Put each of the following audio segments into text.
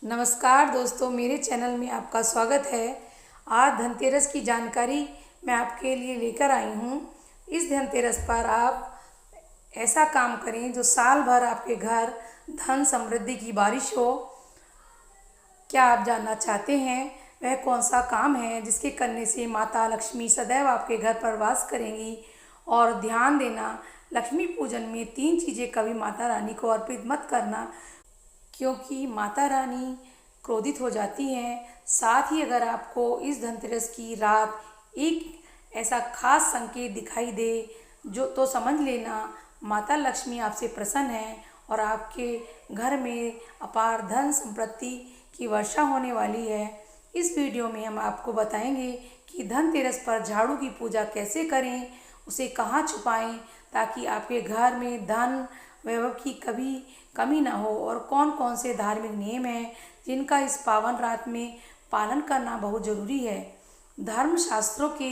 नमस्कार दोस्तों, मेरे चैनल में आपका स्वागत है। आज धनतेरस की जानकारी मैं आपके लिए लेकर आई हूँ। इस धनतेरस पर आप ऐसा काम करें जो साल भर आपके घर धन समृद्धि की बारिश हो। क्या आप जानना चाहते हैं वह कौन सा काम है जिसके करने से माता लक्ष्मी सदैव आपके घर पर वास करेंगी? और ध्यान देना, लक्ष्मी पूजन में 3 चीज़ें कभी माता रानी को अर्पित मत करना, क्योंकि माता रानी क्रोधित हो जाती हैं। साथ ही अगर आपको इस धनतेरस की रात एक ऐसा खास संकेत दिखाई दे जो तो समझ लेना माता लक्ष्मी आपसे प्रसन्न है और आपके घर में अपार धन संपत्ति की वर्षा होने वाली है। इस वीडियो में हम आपको बताएंगे कि धनतेरस पर झाड़ू की पूजा कैसे करें, उसे कहाँ छुपाएं ताकि आपके घर में धन वैभव की कभी कमी ना हो, और कौन कौन से धार्मिक नियम हैं जिनका इस पावन रात में पालन करना बहुत जरूरी है। धर्मशास्त्रों के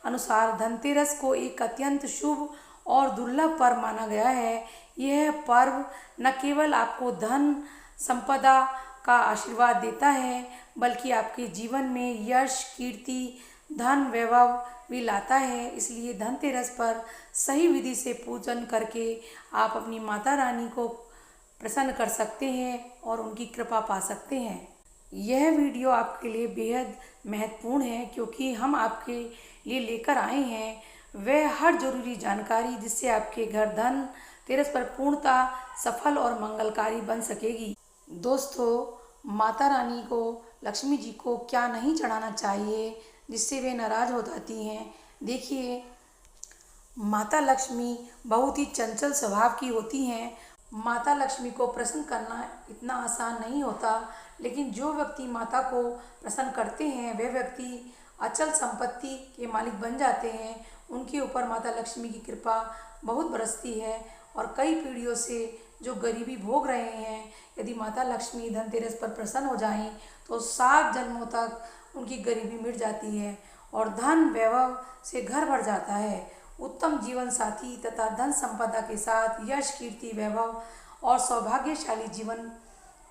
अनुसार धनतेरस को एक अत्यंत शुभ और दुर्लभ पर्व माना गया है। यह पर्व न केवल आपको धन संपदा का आशीर्वाद देता है, बल्कि आपके जीवन में यश, कीर्ति, धन, वैभव भी लाता है। इसलिए धनतेरस पर सही विधि से पूजन करके आप अपनी माता रानी को प्रसन्न कर सकते हैं और उनकी कृपा पा सकते हैं। यह वीडियो आपके लिए बेहद महत्वपूर्ण है, क्योंकि हम आपके लिए लेकर आए हैं वह हर जरूरी जानकारी जिससे आपके घर धन तेरस पर पूर्णतः सफल और मंगलकारी बन सकेगी। दोस्तों, माता रानी को, लक्ष्मी जी को क्या नहीं चढ़ाना चाहिए जिससे वे नाराज हो जाती हैं? देखिए, माता लक्ष्मी बहुत ही चंचल स्वभाव की होती हैं। माता लक्ष्मी को प्रसन्न करना इतना आसान नहीं होता, लेकिन जो व्यक्ति माता को प्रसन्न करते हैं वे व्यक्ति अचल संपत्ति के मालिक बन जाते हैं। उनके ऊपर माता लक्ष्मी की कृपा बहुत बरसती है और कई पीढ़ियों से जो गरीबी भोग रहे हैं, यदि माता लक्ष्मी धनतेरस पर प्रसन्न हो जाएं तो 7 जन्मों तक उनकी गरीबी मिट जाती है और धन वैभव से घर भर जाता है। उत्तम जीवन साथी तथा धन संपदा के साथ यश, कीर्ति, वैभव और सौभाग्यशाली जीवन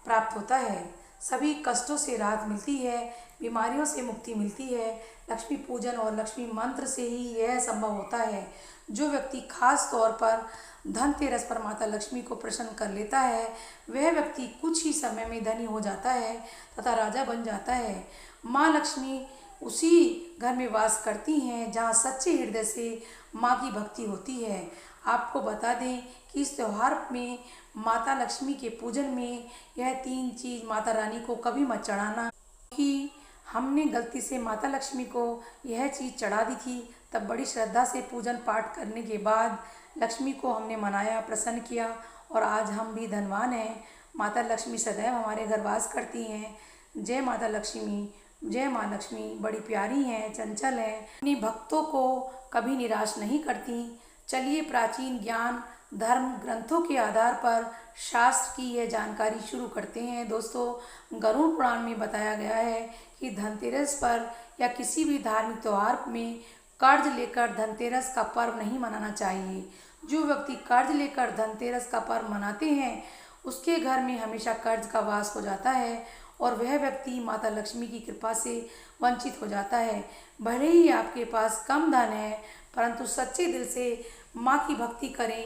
प्राप्त होता है। सभी कष्टों से राहत मिलती है, बीमारियों से मुक्ति मिलती है। लक्ष्मी पूजन और लक्ष्मी मंत्र से ही यह संभव होता है। जो व्यक्ति खास तौर पर धनतेरस पर माता लक्ष्मी को प्रसन्न कर लेता है, वह व्यक्ति कुछ ही समय में धनी हो जाता है तथा राजा बन जाता है। माँ लक्ष्मी उसी घर में वास करती हैं जहाँ सच्चे हृदय से माँ की भक्ति होती है। आपको बता दें कि इस त्यौहार में माता लक्ष्मी के पूजन में यह 3 चीज़ माता रानी को कभी मत चढ़ाना, कि हमने गलती से माता लक्ष्मी को यह चीज़ चढ़ा दी थी। तब बड़ी श्रद्धा से पूजन पाठ करने के बाद लक्ष्मी को हमने मनाया, प्रसन्न किया और आज हम भी धनवान हैं। माता लक्ष्मी सदैव हमारे घर वास करती हैं। जय माता लक्ष्मी, जय माँ लक्ष्मी बड़ी प्यारी हैं, चंचल हैं, अपनी भक्तों को कभी निराश नहीं करती। चलिए प्राचीन ज्ञान धर्म ग्रंथों के आधार पर शास्त्र की यह जानकारी शुरू करते हैं। दोस्तों, गरुड़ पुराण में बताया गया है कि धनतेरस पर या किसी भी धार्मिक त्यौहार में कर्ज लेकर धनतेरस का पर्व नहीं मनाना चाहिए। जो व्यक्ति कर्ज लेकर धनतेरस का पर्व मनाते हैं उसके घर में हमेशा कर्ज का वास हो जाता है और वह व्यक्ति माता लक्ष्मी की कृपा से वंचित हो जाता है। भले ही आपके पास कम धन है, परंतु सच्चे दिल से माँ की भक्ति करें,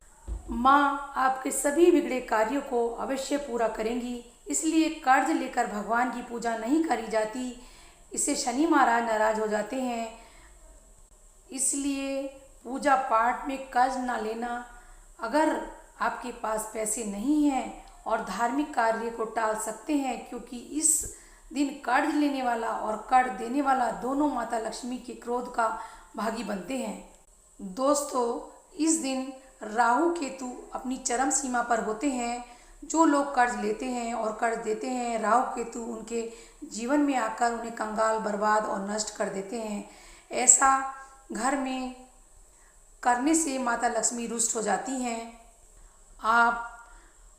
माँ आपके सभी बिगड़े कार्यों को अवश्य पूरा करेंगी। इसलिए कर्ज लेकर भगवान की पूजा नहीं करी जाती, इससे शनि महाराज नाराज हो जाते हैं। इसलिए पूजा पाठ में कर्ज ना लेना। अगर आपके पास पैसे नहीं हैं और धार्मिक कार्य को टाल सकते हैं, क्योंकि इस दिन कर्ज लेने वाला और कर्ज देने वाला दोनों माता लक्ष्मी के क्रोध का भागी बनते हैं। दोस्तों, इस दिन राहु केतु अपनी चरम सीमा पर होते हैं। जो लोग कर्ज लेते हैं और कर्ज देते हैं, राहु केतु उनके जीवन में आकर उन्हें कंगाल, बर्बाद और नष्ट कर देते हैं। ऐसा घर में करने से माता लक्ष्मी रुष्ट हो जाती हैं। आप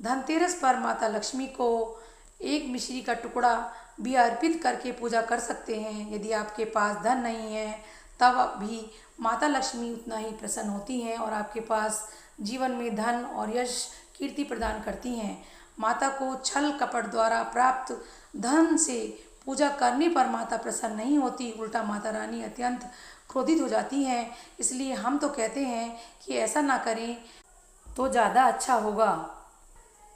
धनतेरस पर माता लक्ष्मी को एक मिश्री का टुकड़ा भी अर्पित करके पूजा कर सकते हैं। यदि आपके पास धन नहीं है तब भी माता लक्ष्मी उतना ही प्रसन्न होती हैं और आपके पास जीवन में धन और यश, कीर्ति प्रदान करती हैं। माता को छल कपट द्वारा प्राप्त धन से पूजा करने पर माता प्रसन्न नहीं होती, उल्टा माता रानी अत्यंत क्रोधित हो जाती हैं। इसलिए हम तो कहते हैं कि ऐसा ना करें तो ज़्यादा अच्छा होगा।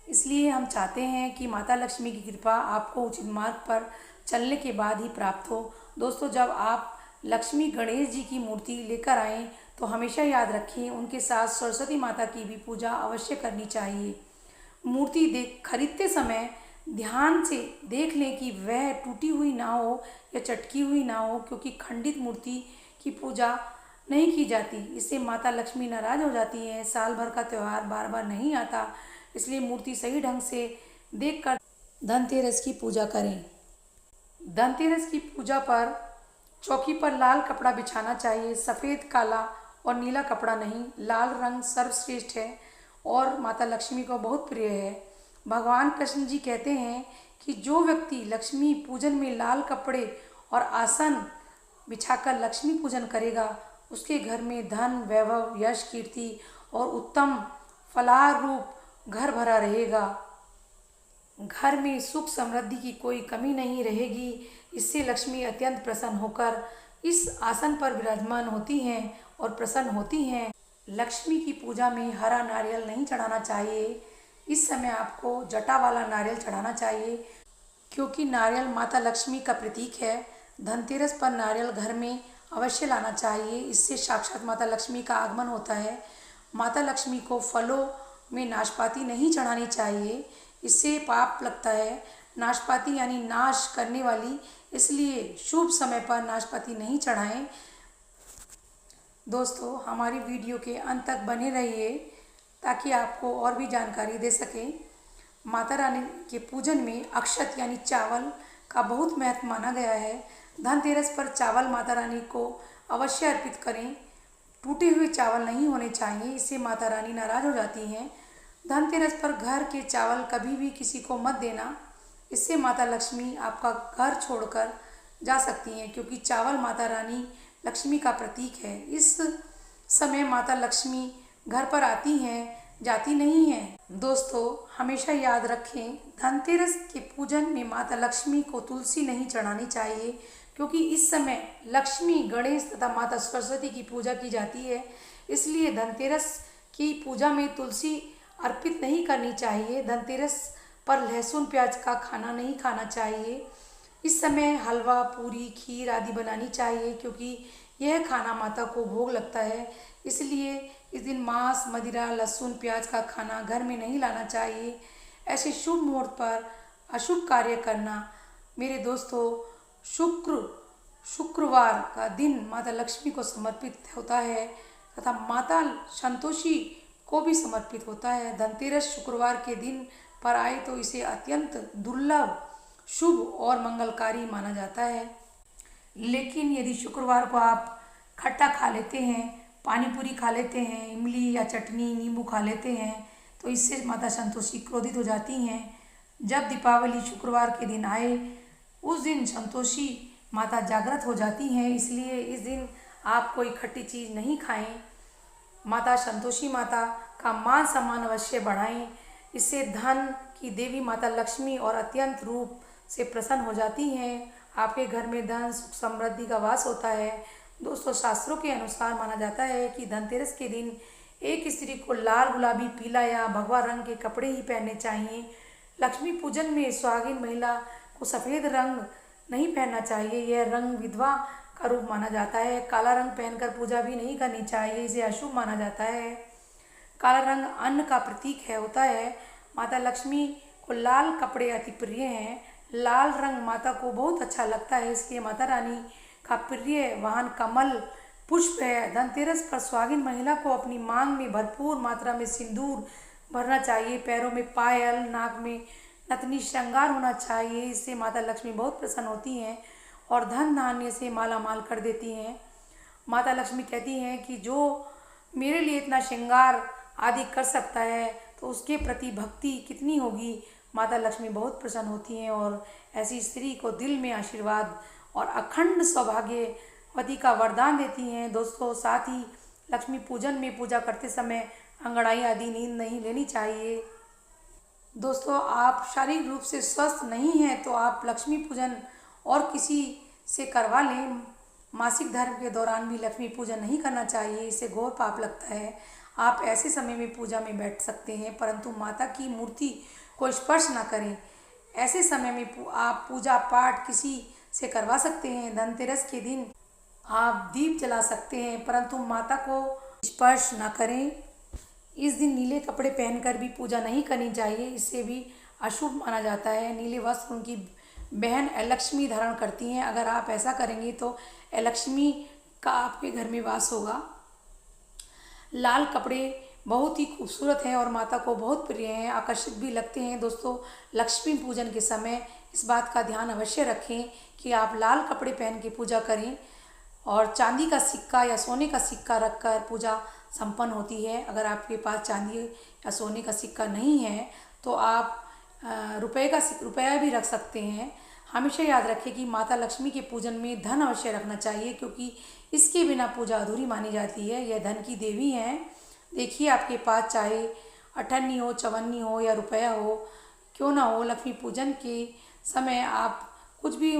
इसलिए हम चाहते हैं कि माता लक्ष्मी की कृपा आपको उचित मार्ग पर चलने के बाद ही प्राप्त हो। दोस्तों, जब आप लक्ष्मी गणेश जी की मूर्ति लेकर आएँ तो हमेशा याद रखें उनके साथ सरस्वती माता की भी पूजा अवश्य करनी चाहिए। मूर्ति खरीदते समय ध्यान से देख लें कि वह टूटी हुई ना हो या चटकी हुई ना हो, क्योंकि खंडित मूर्ति की पूजा नहीं की जाती। इससे माता लक्ष्मी नाराज हो जाती हैं। साल भर का त्यौहार बार बार नहीं आता, इसलिए मूर्ति सही ढंग से देखकर धनतेरस की पूजा करें। धनतेरस की पूजा पर चौकी पर लाल कपड़ा बिछाना चाहिए। सफ़ेद, काला और नीला कपड़ा नहीं, लाल रंग सर्वश्रेष्ठ है और माता लक्ष्मी को बहुत प्रिय है। भगवान कृष्ण जी कहते हैं कि जो व्यक्ति लक्ष्मी पूजन में लाल कपड़े और आसन बिछाकर लक्ष्मी पूजन करेगा, उसके घर में धन, वैभव, यश, कीर्ति और उत्तम फलाहार रूप घर भरा रहेगा। घर में सुख समृद्धि की कोई कमी नहीं रहेगी। इससे लक्ष्मी अत्यंत प्रसन्न होकर इस आसन पर विराजमान होती हैं और प्रसन्न होती हैं। लक्ष्मी की पूजा में हरा नारियल नहीं चढ़ाना चाहिए। इस समय आपको जटा वाला नारियल चढ़ाना चाहिए, क्योंकि नारियल माता लक्ष्मी का प्रतीक है। धनतेरस पर नारियल घर में अवश्य लाना चाहिए। इससे साक्षात माता लक्ष्मी का आगमन होता है। माता लक्ष्मी को फलों में नाशपाती नहीं चढ़ानी चाहिए, इससे पाप लगता है। नाशपाती यानी नाश करने वाली, इसलिए शुभ समय पर नाशपाती नहीं चढ़ाएं। दोस्तों, हमारी वीडियो के अंत तक बने रहिए ताकि आपको और भी जानकारी दे सकें। माता रानी के पूजन में अक्षत यानी चावल का बहुत महत्व माना गया है। धनतेरस पर चावल माता रानी को अवश्य अर्पित करें। टूटे हुए चावल नहीं होने चाहिए, इससे माता रानी नाराज हो जाती हैं। धनतेरस पर घर के चावल कभी भी किसी को मत देना, इससे माता लक्ष्मी आपका घर छोड़कर जा सकती हैं, क्योंकि चावल माता रानी लक्ष्मी का प्रतीक है। इस समय माता लक्ष्मी घर पर आती हैं, जाती नहीं हैं। दोस्तों, हमेशा याद रखें, धनतेरस के पूजन में माता लक्ष्मी को तुलसी नहीं चढ़ानी चाहिए, क्योंकि इस समय लक्ष्मी, गणेश तथा माता सरस्वती की पूजा की जाती है। इसलिए धनतेरस की पूजा में तुलसी अर्पित नहीं करनी चाहिए। धनतेरस पर लहसुन प्याज का खाना नहीं खाना चाहिए। इस समय हलवा, पूरी, खीर आदि बनानी चाहिए, क्योंकि यह खाना माता को भोग लगता है। इसलिए इस दिन मांस, मदिरा, लहसुन प्याज का खाना घर में नहीं लाना चाहिए। ऐसे शुभ मुहूर्त पर अशुभ कार्य करना, मेरे दोस्तों, शुक्रवार का दिन माता लक्ष्मी को समर्पित होता है तथा माता संतोषी को भी समर्पित होता है। धनतेरस शुक्रवार के दिन पर आए तो इसे अत्यंत दुर्लभ, शुभ और मंगलकारी माना जाता है। लेकिन यदि शुक्रवार को आप खट्टा खा लेते हैं, पानी पूरी खा लेते हैं, इमली या चटनी, नींबू खा लेते हैं, तो इससे माता संतोषी क्रोधित हो जाती हैं। जब दीपावली शुक्रवार के दिन आए, उस दिन संतोषी माता जागृत हो जाती हैं। इसलिए इस दिन आप कोई खट्टी चीज़ नहीं खाएं। माता संतोषी माता का मान सम्मान अवश्य बढ़ाएं। इससे धन की देवी माता लक्ष्मी और अत्यंत रूप से प्रसन्न हो जाती हैं। आपके घर में धन, सुख, समृद्धि का वास होता है। दोस्तों, शास्त्रों के अनुसार माना जाता है कि धनतेरस के दिन एक स्त्री को लाल, गुलाबी, पीला या भगवा रंग के कपड़े ही पहनने चाहिए। लक्ष्मी पूजन में सुहागिन महिला को सफ़ेद रंग नहीं पहनना चाहिए, यह रंग विधवा का रूप माना जाता है। काला रंग पहनकर पूजा भी नहीं करनी चाहिए, इसे अशुभ माना जाता है। काला रंग अन्न का प्रतीक होता है। माता लक्ष्मी को लाल कपड़े अति प्रिय हैं। लाल रंग माता को बहुत अच्छा लगता है, इसलिए माता रानी का प्रिय वाहन कमल पुष्प है। धनतेरस पर सुहागिन महिला को अपनी मांग में भरपूर मात्रा में सिंदूर भरना चाहिए। पैरों में पायल, नाक में नथनी, श्रृंगार होना चाहिए। इससे माता लक्ष्मी बहुत प्रसन्न होती हैं और धन धान्य से माला माल कर देती हैं। माता लक्ष्मी कहती हैं कि जो मेरे लिए इतना श्रृंगार आदि कर सकता है तो उसके प्रति भक्ति कितनी होगी। माता लक्ष्मी बहुत प्रसन्न होती हैं और ऐसी स्त्री को दिल में आशीर्वाद और अखंड सौभाग्यवती का वरदान देती हैं। दोस्तों, साथ ही लक्ष्मी पूजन में पूजा करते समय अंगड़ाई आदि नींद नहीं लेनी चाहिए। दोस्तों, आप शारीरिक रूप से स्वस्थ नहीं हैं तो आप लक्ष्मी पूजन और किसी से करवा लें। मासिक धर्म के दौरान भी लक्ष्मी पूजन नहीं करना चाहिए, इससे घोर पाप लगता है। आप ऐसे समय में पूजा में बैठ सकते हैं, परंतु माता की मूर्ति को स्पर्श ना करें। ऐसे समय में आप पूजा पाठ किसी से करवा सकते हैं। धनतेरस के दिन आप दीप जला सकते हैं, परंतु माता को स्पर्श ना करें। इस दिन नीले कपड़े पहनकर भी पूजा नहीं करनी चाहिए, इससे भी अशुभ माना जाता है। नीले वस्त्र उनकी बहन लक्ष्मी धारण करती हैं। अगर आप ऐसा करेंगे तो लक्ष्मी का आपके घर में वास होगा। लाल कपड़े बहुत ही खूबसूरत हैं और माता को बहुत प्रिय हैं, आकर्षित भी लगते हैं। दोस्तों, लक्ष्मी पूजन के समय इस बात का ध्यान अवश्य रखें कि आप लाल कपड़े पहन के पूजा करें और चांदी का सिक्का या सोने का सिक्का रखकर पूजा संपन्न होती है। अगर आपके पास चांदी या सोने का सिक्का नहीं है तो आप रुपया भी रख सकते हैं। हमेशा याद रखें कि माता लक्ष्मी के पूजन में धन अवश्य रखना चाहिए, क्योंकि इसके बिना पूजा अधूरी मानी जाती है। यह धन की देवी हैं। देखिए, आपके पास चाहे अठन्नी हो, चवन्नी हो या रुपया हो, क्यों ना हो, लक्ष्मी पूजन के समय आप कुछ भी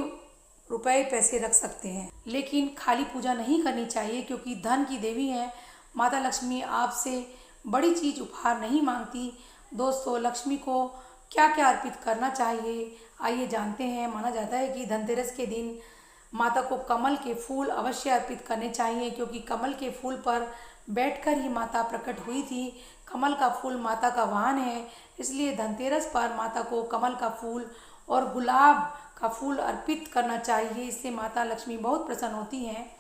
रुपए पैसे रख सकते हैं, लेकिन खाली पूजा नहीं करनी चाहिए, क्योंकि धन की देवी हैं। माता लक्ष्मी आपसे बड़ी चीज़ उपहार नहीं मांगती। दोस्तों, लक्ष्मी को क्या क्या अर्पित करना चाहिए, आइए जानते हैं। माना जाता है कि धनतेरस के दिन माता को कमल के फूल अवश्य अर्पित करने चाहिए, क्योंकि कमल के फूल पर बैठकर ही माता प्रकट हुई थी। कमल का फूल माता का वाहन है, इसलिए धनतेरस पर माता को कमल का फूल और गुलाब का फूल अर्पित करना चाहिए। इससे माता लक्ष्मी बहुत प्रसन्न होती हैं।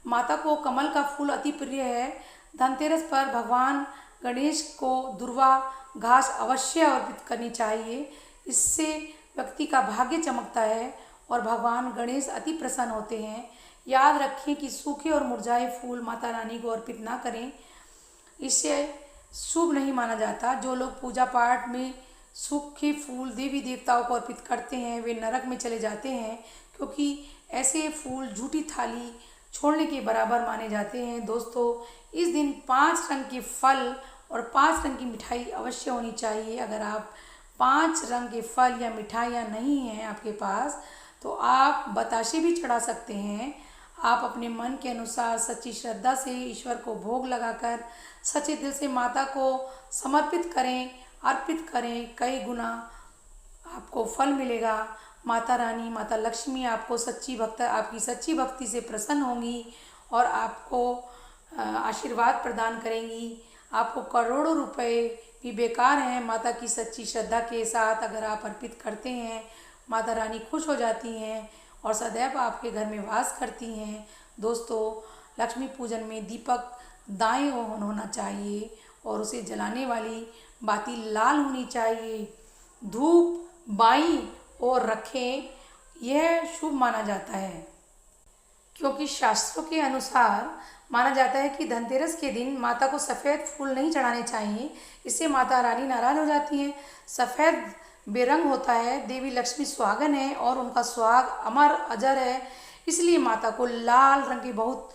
माता को कमल का फूल अति प्रिय है। धनतेरस पर भगवान गणेश को दुर्वा घास अवश्य अर्पित करनी चाहिए। इससे व्यक्ति का भाग्य चमकता है और भगवान गणेश अति प्रसन्न होते हैं। याद रखें कि सूखे और मुरझाए फूल माता रानी को अर्पित ना करें, इससे शुभ नहीं माना जाता। जो लोग पूजा पाठ में सूखे फूल देवी देवताओं को अर्पित करते हैं वे नरक में चले जाते हैं, क्योंकि ऐसे फूल झूठी थाली छोड़ने के बराबर माने जाते हैं। दोस्तों, इस दिन 5 रंग के फल और 5 रंग की मिठाई अवश्य होनी चाहिए। अगर आप 5 रंग के फल या मिठाइयाँ नहीं हैं आपके पास तो आप बताशे भी चढ़ा सकते हैं। आप अपने मन के अनुसार सच्ची श्रद्धा से ईश्वर को भोग लगाकर सच्चे दिल से माता को समर्पित करें, अर्पित करें, कई गुना आपको फल मिलेगा। माता रानी, माता लक्ष्मी आपकी सच्ची भक्ति से प्रसन्न होंगी और आपको आशीर्वाद प्रदान करेंगी। आपको करोड़ों रुपए भी बेकार हैं, माता की सच्ची श्रद्धा के साथ अगर आप अर्पित करते हैं, माता रानी खुश हो जाती हैं और सदैव आपके घर में वास करती हैं। दोस्तों, लक्ष्मी पूजन में दीपक दाएं ओर होना चाहिए और उसे जलाने वाली बाती लाल होनी चाहिए। धूप बाईं ओर रखें, यह शुभ माना जाता है, क्योंकि शास्त्रों के अनुसार माना जाता है कि धनतेरस के दिन माता को सफ़ेद फूल नहीं चढ़ाने चाहिए, इससे माता रानी नाराज हो जाती हैं। सफ़ेद बेरंग होता है, देवी लक्ष्मी सुहागन है और उनका सुहाग अमर अजर है, इसलिए माता को लाल रंग के बहुत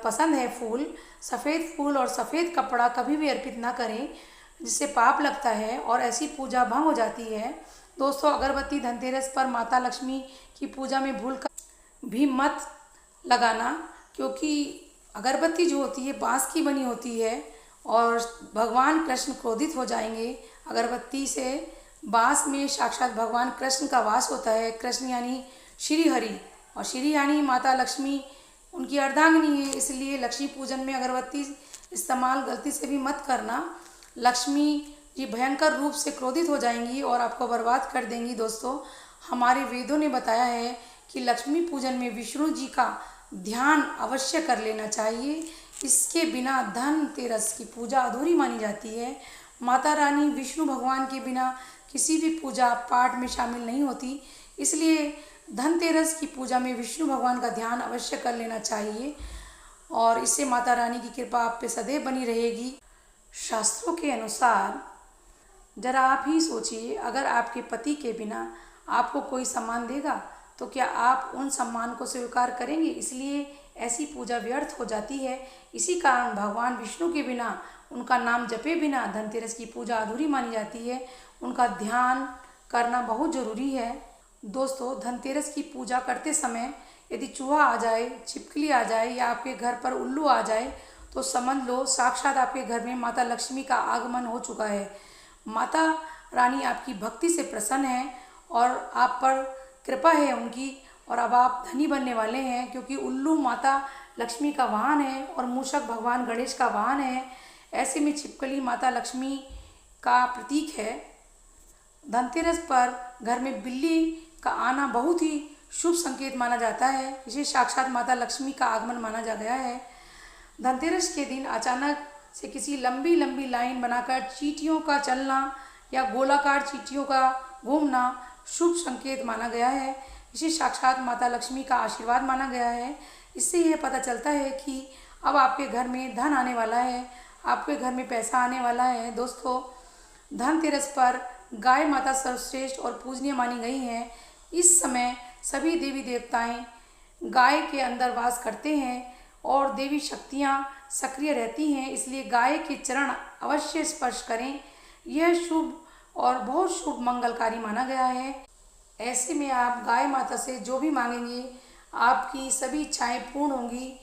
पसंद है फूल। सफ़ेद फूल और सफ़ेद कपड़ा कभी भी अर्पित ना करें, जिससे पाप लगता है और ऐसी पूजा भंग हो जाती है। दोस्तों, अगरबत्ती धनतेरस पर माता लक्ष्मी की पूजा में भूल कर भी मत लगाना, क्योंकि अगरबत्ती जो होती है बांस की बनी होती है और भगवान कृष्ण क्रोधित हो जाएंगे। अगरबत्ती से बांस में साक्षात भगवान कृष्ण का वास होता है। कृष्ण यानी श्री हरि और श्री यानी माता लक्ष्मी उनकी अर्धांगिनी है, इसलिए लक्ष्मी पूजन में अगरबत्ती इस्तेमाल गलती से भी मत करना। लक्ष्मी जी भयंकर रूप से क्रोधित हो जाएंगी और आपको बर्बाद कर देंगी। दोस्तों, हमारे वेदों ने बताया है कि लक्ष्मी पूजन में विष्णु जी का ध्यान अवश्य कर लेना चाहिए, इसके बिना धनतेरस की पूजा अधूरी मानी जाती है। माता रानी विष्णु भगवान के बिना किसी भी पूजा पाठ में शामिल नहीं होती, इसलिए धनतेरस की पूजा में विष्णु भगवान का ध्यान अवश्य कर लेना चाहिए और इससे माता रानी की कृपा आप पे सदैव बनी रहेगी। शास्त्रों के अनुसार जरा आप ही सोचिए, अगर आपके पति के बिना आपको कोई सम्मान देगा तो क्या आप उन सम्मान को स्वीकार करेंगे? इसलिए ऐसी पूजा व्यर्थ हो जाती है। इसी कारण भगवान विष्णु के बिना, उनका नाम जपे बिना धनतेरस की पूजा अधूरी मानी जाती है उनका ध्यान करना बहुत ज़रूरी है। दोस्तों, धनतेरस की पूजा करते समय यदि चूहा आ जाए, छिपकली आ जाए या आपके घर पर उल्लू आ जाए तो समझ लो साक्षात आपके घर में माता लक्ष्मी का आगमन हो चुका है। माता रानी आपकी भक्ति से प्रसन्न है और आप पर कृपा है उनकी, और अब आप धनी बनने वाले हैं, क्योंकि उल्लू माता लक्ष्मी का वाहन है और मूषक भगवान गणेश का वाहन है। ऐसे में छिपकली माता लक्ष्मी का प्रतीक है। धनतेरस पर घर में बिल्ली का आना बहुत ही शुभ संकेत माना जाता है। इसे साक्षात माता लक्ष्मी का आगमन माना जा गया है। धनतेरस के दिन अचानक से किसी लंबी लंबी लाइन बनाकर चींटियों का चलना या गोलाकार चींटियों का घूमना शुभ संकेत माना गया है। इसे साक्षात माता लक्ष्मी का आशीर्वाद माना गया है। इससे यह पता चलता है कि अब आपके घर में धन आने वाला है, आपके घर में पैसा आने वाला है। दोस्तों, धनतेरस पर गाय माता सर्वश्रेष्ठ और पूजनीय मानी गई हैं। इस समय सभी देवी देवताएं गाय के अंदर वास करते हैं और देवी शक्तियां सक्रिय रहती हैं, इसलिए गाय के चरण अवश्य स्पर्श करें। यह शुभ और बहुत शुभ मंगलकारी माना गया है। ऐसे में आप गाय माता से जो भी मांगेंगे आपकी सभी इच्छाएं पूर्ण होंगी।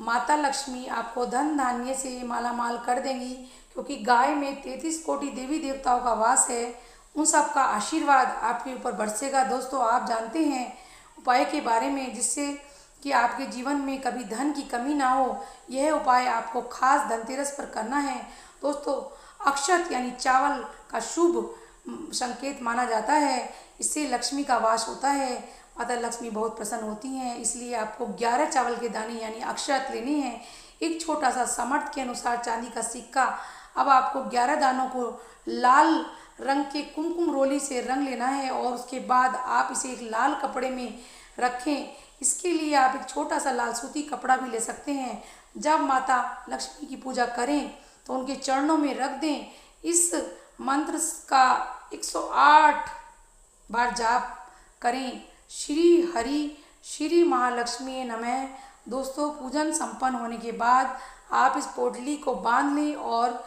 माता लक्ष्मी आपको धन धान्य से माला माल कर देंगी, क्योंकि गाय में 33 कोटि देवी देवताओं का वास है। उन सब का आशीर्वाद आपके ऊपर बरसेगा। दोस्तों, आप जानते हैं उपाय के बारे में, जिससे कि आपके जीवन में कभी धन की कमी ना हो। यह उपाय आपको खास धनतेरस पर करना है। दोस्तों, अक्षत यानी चावल का शुभ संकेत माना जाता है। इससे लक्ष्मी का वास होता है। माता लक्ष्मी बहुत प्रसन्न होती हैं, इसलिए आपको 11 चावल के दाने यानी अक्षत लेने हैं। एक छोटा सा सामर्थ्य के अनुसार चांदी का सिक्का। अब आपको 11 दानों को लाल रंग के कुमकुम रोली से रंग लेना है और उसके बाद आप इसे एक लाल कपड़े में रखें। इसके लिए आप एक छोटा सा लाल सूती कपड़ा भी ले सकते हैं। जब माता लक्ष्मी की पूजा करें तो उनके चरणों में रख दें। इस मंत्र का 108 बार जाप करें। श्री हरि श्री महालक्ष्मी नमः। दोस्तों, पूजन संपन्न होने के बाद आप इस पोटली को बांध लें और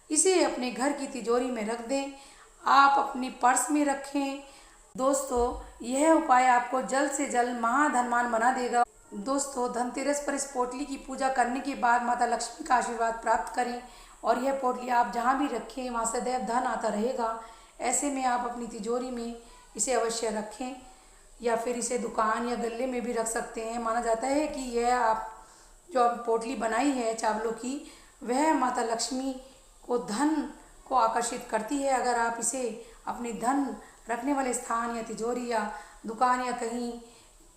इसे अपने घर की तिजोरी में रख दें। आप अपने पर्स में रखें। दोस्तों, यह उपाय आपको जल्द से जल्द महाधनवान बना देगा। दोस्तों, धनतेरस पर इस पोटली की पूजा करने के बाद माता लक्ष्मी का आशीर्वाद प्राप्त करें और यह पोटली आप जहाँ भी रखें वहाँ सदैव धन आता रहेगा। ऐसे में आप अपनी तिजोरी में इसे अवश्य रखें या फिर इसे दुकान या गले में भी रख सकते हैं। माना जाता है कि यह आप जो पोटली बनाई है चावलों की, वह माता लक्ष्मी को धन को आकर्षित करती है। अगर आप इसे अपने धन रखने वाले स्थान या तिजोरी या दुकान या कहीं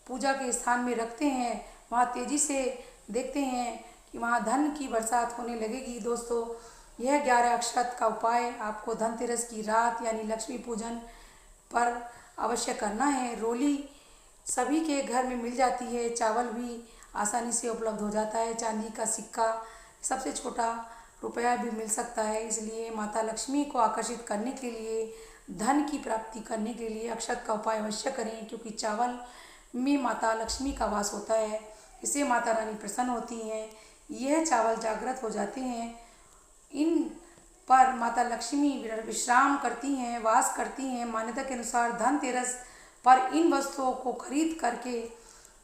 पूजा के स्थान में रखते हैं, वहाँ तेज़ी से देखते हैं कि वहाँ धन की बरसात होने लगेगी। दोस्तों, यह 11 अक्षत का उपाय आपको धनतेरस की रात यानी लक्ष्मी पूजन पर अवश्य करना है। रोली सभी के घर में मिल जाती है, चावल भी आसानी से उपलब्ध हो जाता है, चांदी का सिक्का, सबसे छोटा रुपया भी मिल सकता है। इसलिए माता लक्ष्मी को आकर्षित करने के लिए, धन की प्राप्ति करने के लिए अक्षत का उपाय अवश्य करें, क्योंकि चावल में माता लक्ष्मी का वास होता है। इससे माता रानी प्रसन्न होती हैं। यह चावल जागृत हो जाते हैं। इन पर माता लक्ष्मी विश्राम करती हैं, वास करती हैं। मान्यता के अनुसार धनतेरस पर इन वस्तुओं को खरीद करके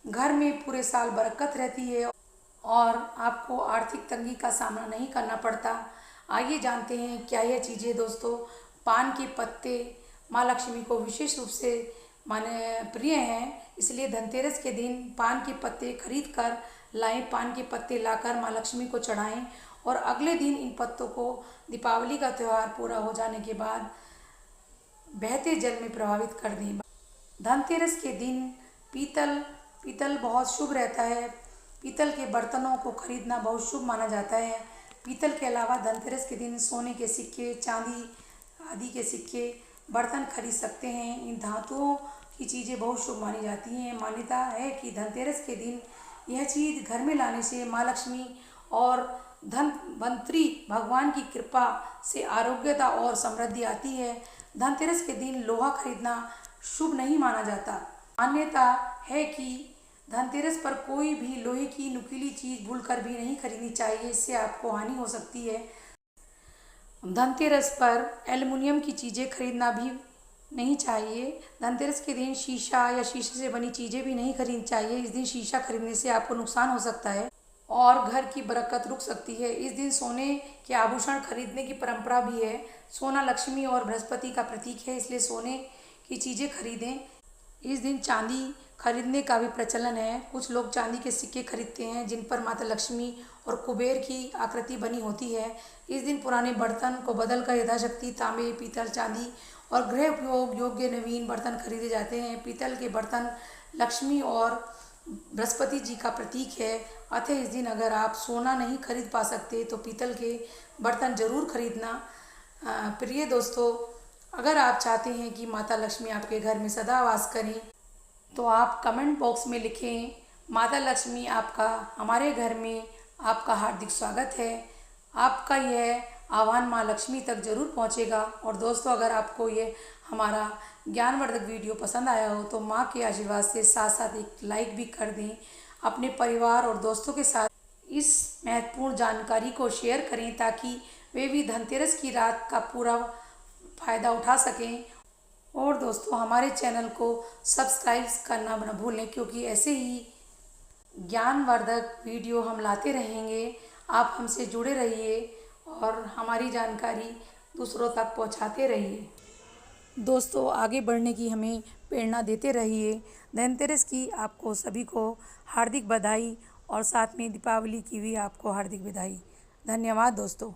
घर में पूरे साल बरकत रहती है और आपको आर्थिक तंगी का सामना नहीं करना पड़ता। आइए जानते हैं क्या यह चीज़ें। दोस्तों, पान के पत्ते माँ लक्ष्मी को विशेष रूप से माने प्रिय हैं, इसलिए धनतेरस के दिन पान के पत्ते खरीद कर लाएं। पान के पत्ते लाकर माँ लक्ष्मी को चढ़ाएं और अगले दिन इन पत्तों को दीपावली का त्यौहार पूरा हो जाने के बाद बहते जल में प्रवाहित कर दें। धनतेरस के दिन पीतल बहुत शुभ रहता है। पीतल के बर्तनों को खरीदना बहुत शुभ माना जाता है। पीतल के अलावा धनतेरस के दिन सोने के सिक्के, चांदी आदि के सिक्के, बर्तन खरीद सकते हैं। इन धातुओं की चीज़ें बहुत शुभ मानी जाती हैं। मान्यता है कि धनतेरस के दिन यह चीज़ घर में लाने से माँ लक्ष्मी और धनवंतरी भगवान की कृपा से आरोग्यता और समृद्धि आती है। धनतेरस के दिन लोहा खरीदना शुभ नहीं माना जाता। मान्यता है कि धनतेरस पर कोई भी लोहे की नुकीली चीज़ भूलकर भी नहीं खरीदनी चाहिए, इससे आपको हानि हो सकती है। धनतेरस पर एल्युमिनियम की चीज़ें खरीदना भी नहीं चाहिए। धनतेरस के दिन शीशा या शीशे से बनी चीज़ें भी नहीं खरीदनी चाहिए। इस दिन शीशा खरीदने से आपको नुकसान हो सकता है और घर की बरकत रुक सकती है। इस दिन सोने के आभूषण खरीदने की परंपरा भी है। सोना लक्ष्मी और बृहस्पति का प्रतीक है, इसलिए सोने की चीज़ें खरीदें। इस दिन चांदी खरीदने का भी प्रचलन है। कुछ लोग चांदी के सिक्के खरीदते हैं जिन पर माता लक्ष्मी और कुबेर की आकृति बनी होती है। इस दिन पुराने बर्तन को बदलकर यथाशक्ति तांबे, पीतल, चांदी और गृह उपयोग योग्य नवीन बर्तन खरीदे जाते हैं। पीतल के बर्तन लक्ष्मी और बृहस्पति जी का प्रतीक है, अतः इस दिन अगर आप सोना नहीं खरीद पा सकते तो पीतल के बर्तन ज़रूर खरीदना। प्रिय दोस्तों, अगर आप चाहते हैं कि माता लक्ष्मी आपके घर में सदा वास करें तो आप कमेंट बॉक्स में लिखें, माता लक्ष्मी आपका हमारे घर में आपका हार्दिक स्वागत है। आपका यह आह्वान माँ लक्ष्मी तक ज़रूर पहुँचेगा। और दोस्तों, अगर आपको ये हमारा ज्ञानवर्धक वीडियो पसंद आया हो तो माँ के आशीर्वाद से साथ साथ एक लाइक भी कर दें। अपने परिवार और दोस्तों के साथ इस महत्वपूर्ण जानकारी को शेयर करें ताकि वे भी धनतेरस की रात का पूरा फ़ायदा उठा सकें। और दोस्तों, हमारे चैनल को सब्सक्राइब करना न भूलें, क्योंकि ऐसे ही ज्ञानवर्धक वीडियो हम लाते रहेंगे। आप हमसे जुड़े रहिए और हमारी जानकारी दूसरों तक पहुंचाते रहिए। दोस्तों, आगे बढ़ने की हमें प्रेरणा देते रहिए। धनतेरस की आपको सभी को हार्दिक बधाई और साथ में दीपावली की भी आपको हार्दिक बधाई। धन्यवाद दोस्तों।